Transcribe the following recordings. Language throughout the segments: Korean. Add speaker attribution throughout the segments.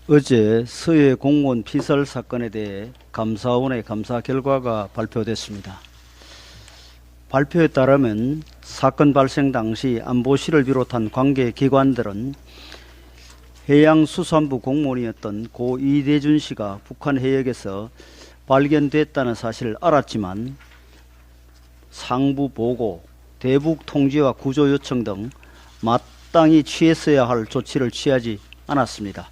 Speaker 1: 어제 서해 공무원 피살 사건에 대해 감사원의 감사 결과가 발표됐습니다. 발표에 따르면 사건 발생 당시 안보실을 비롯한 관계기관들은 해양수산부 공무원이었던 고 이대준 씨가 북한 해역에서 발견됐다는 사실을 알았지만 상부 보고, 대북 통지와 구조 요청 등 마땅히 취했어야 할 조치를 취하지 않았습니다.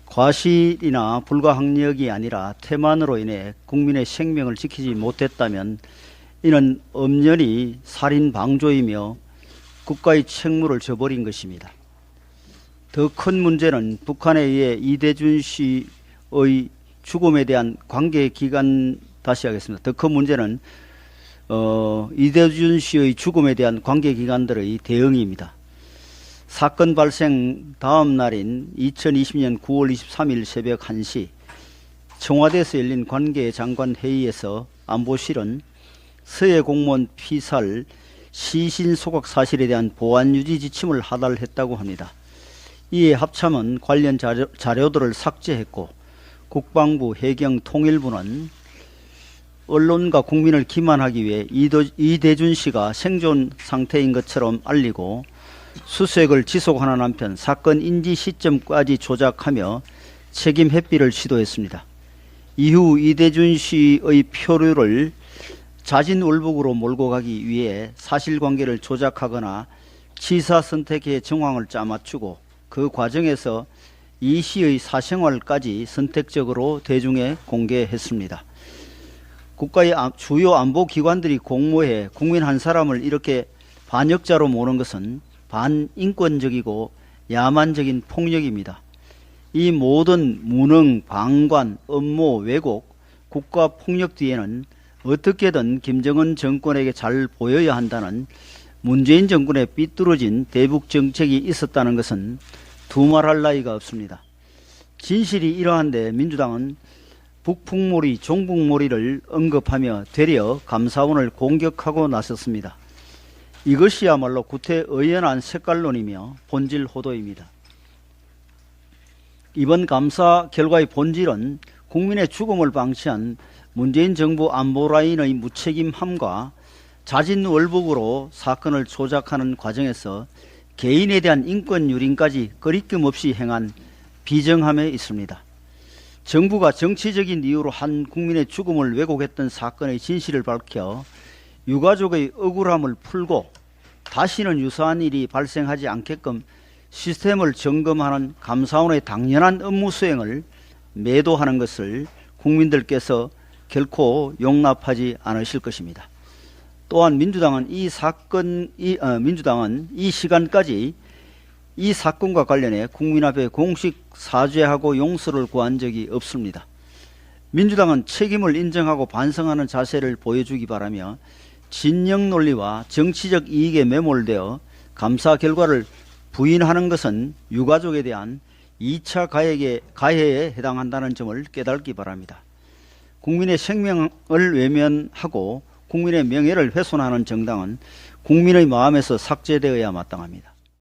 Speaker 1: 과실이나 불가항력이 아니라 태만으로 인해 국민의 생명을 지키지 못했다면 이는 엄연히 살인 방조이며 국가의 책무를 져버린 것입니다. 더 큰 문제는 북한에 의해 이대준 씨의 죽음에 대한 관계기관, 다시 하겠습니다. 더 큰 문제는 이대준 씨의 죽음에 대한 관계기관들의 대응입니다. 사건 발생 다음 날인 2020년 9월 23일 새벽 1시 청와대에서 열린 관계장관 회의에서 안보실은 서해 공무원 피살 시신 소각 사실에 대한 보안 유지 지침을 하달했다고 합니다. 이에 합참은 관련 자료들을 삭제했고 국방부 해경통일부는 언론과 국민을 기만하기 위해 이대준 씨가 생존 상태인 것처럼 알리고 수색을 지속하는 한편 사건 인지 시점까지 조작하며 책임 회피를 시도했습니다. 이후 이대준 씨의 표류를 자진월북으로 몰고 가기 위해 사실관계를 조작하거나 치사 선택의 정황을 짜맞추고 그 과정에서 이 씨의 사생활까지 선택적으로 대중에 공개했습니다. 국가의 주요 안보기관들이 공모해 국민 한 사람을 이렇게 반역자로 모는 것은 반인권적이고 야만적인 폭력입니다. 이 모든 무능, 방관, 음모, 왜곡, 국가폭력 뒤에는 어떻게든 김정은 정권에게 잘 보여야 한다는 문재인 정권의 삐뚤어진 대북 정책이 있었다는 것은 두말할 나위가 없습니다. 진실이 이러한데 민주당은 북풍몰이, 종북몰이를 언급하며 되려 감사원을 공격하고 나섰습니다. 이것이야말로 구태의연한 색깔론이며 본질 호도입니다. 이번 감사 결과의 본질은 국민의 죽음을 방치한 문재인 정부 안보라인의 무책임함과 자진월북으로 사건을 조작하는 과정에서 개인에 대한 인권 유린까지 거리낌 없이 행한 비정함에 있습니다. 정부가 정치적인 이유로 한 국민의 죽음을 왜곡했던 사건의 진실을 밝혀 유가족의 억울함을 풀고 다시는 유사한 일이 발생하지 않게끔 시스템을 점검하는 감사원의 당연한 업무 수행을 매도하는 것을 국민들께서 결코 용납하지 않으실 것입니다. 또한 민주당은 이 시간까지 이 사건과 관련해 국민 앞에 공식 사죄하고 용서를 구한 적이 없습니다. 민주당은 책임을 인정하고 반성하는 자세를 보여주기 바라며 진영 논리와 정치적 이익에 매몰되어 감사 결과를 부인하는 것은 유가족에 대한 2차 가해에 해당한다는 점을 깨닫기 바랍니다. 국민의 생명을 외면하고 국민의 명예를 훼손하는 정당은 국민의 마음에서 삭제되어야 마땅합니다.